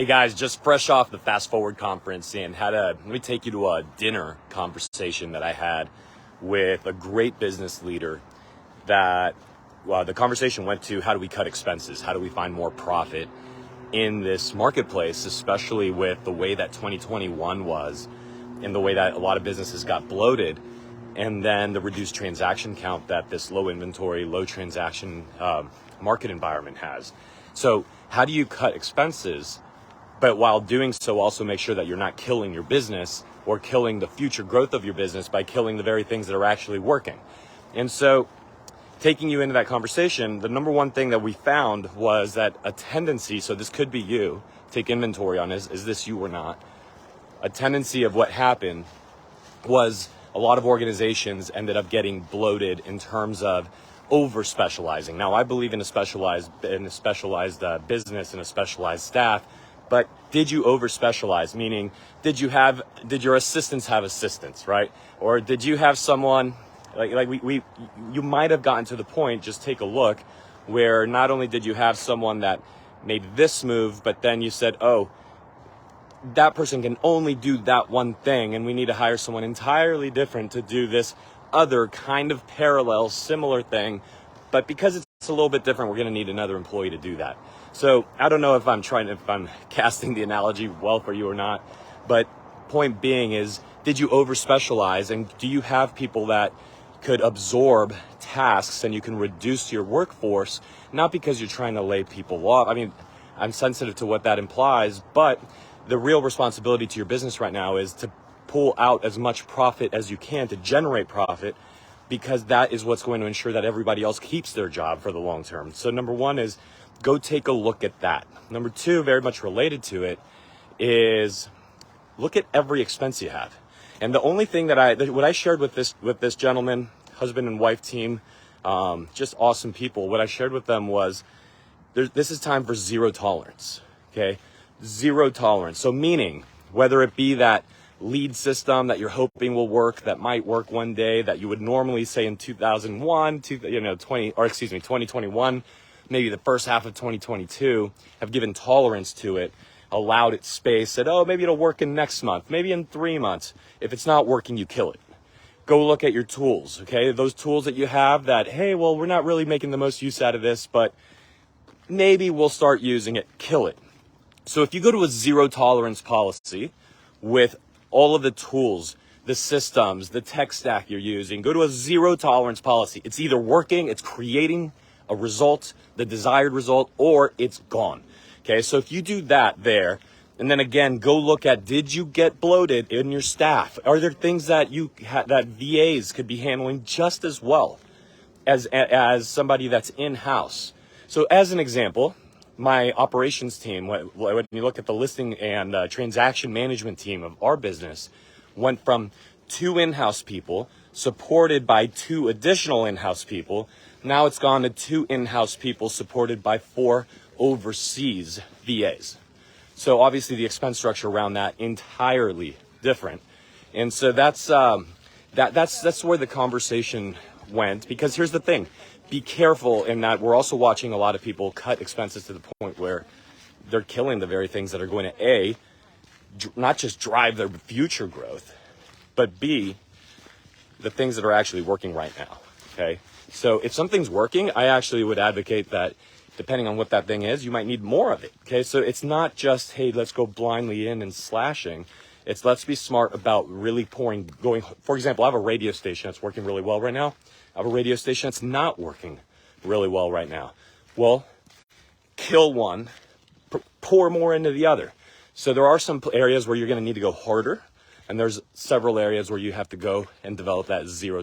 Hey guys, just fresh off the Fast Forward conference and let me take you to a dinner conversation that I had with a great business leader that the conversation went to how do we cut expenses? How do we find more profit in this marketplace, especially with the way that 2021 was and the way that a lot of businesses got bloated, and then the reduced transaction count that this low inventory, low transaction market environment has. So how do you cut expenses, but while doing so also make sure that you're not killing your business or killing the future growth of your business by killing the very things that are actually working? And so taking you into that conversation, the number one thing that we found was that a tendency, so this could be you, take inventory on is this you or not? A tendency of what happened was a lot of organizations ended up getting bloated in terms of over specializing. Now, I believe in a specialized business and a specialized staff, but did you over specialize? Meaning, did your assistants have assistants, right? Or did you have someone you might have gotten to the point, just take a look, where not only did you have someone that made this move, but then you said, oh, that person can only do that one thing, and we need to hire someone entirely different to do this other kind of parallel, similar thing. But because it's a little bit different, we're going to need another employee to do that. So I don't know if I'm casting the analogy well for you or not, but point being is, did you over specialize, and do you have people that could absorb tasks and you can reduce your workforce, not because you're trying to lay people off. I mean, I'm sensitive to what that implies, but the real responsibility to your business right now is to pull out as much profit as you can to generate profit, because that is what's going to ensure that everybody else keeps their job for the long term. So number one is go take a look at that. Number two, very much related to it, is look at every expense you have. And the only thing what I shared with this gentleman, husband and wife team, just awesome people, what I shared with them was, this is time for zero tolerance, okay? Zero tolerance. So meaning, whether it be that lead system that you're hoping will work, that might work one day, that you would normally say in 2021, maybe the first half of 2022, have given tolerance to it, allowed it space, said, oh, maybe it'll work in next month, maybe in 3 months. If it's not working, you kill it. Go look at your tools, okay? Those tools that you have that, hey, well, we're not really making the most use out of this, but maybe we'll start using it, kill it. So if you go to a zero tolerance policy with all of the tools, the systems, the tech stack you're using, go to a zero tolerance policy. It's either working, it's creating a result, the desired result, or it's gone. Okay, so if you do that there, and then again, go look at, did you get bloated in your staff? Are there things that that VAs could be handling just as well as somebody that's in-house? So as an example, my operations team, when you look at the listing and transaction management team of our business, went from 2 in-house people supported by 2 additional in-house people. Now it's gone to 2 in-house people supported by 4 overseas VAs. So obviously the expense structure around that entirely different. And so that's where the conversation went, because here's the thing. Be careful in that we're also watching a lot of people cut expenses to the point where they're killing the very things that are going to not just drive their future growth, but B, the things that are actually working right now. Okay. So if something's working, I actually would advocate that, depending on what that thing is, you might need more of it. Okay, so it's not just, hey, let's go blindly in and slashing. It's let's be smart about really going. For example, I have a radio station that's working really well right now. I have a radio station that's not working really well right now. Well, kill one, pour more into the other. So there are some areas where you're going to need to go harder, and there's several areas where you have to go and develop that zero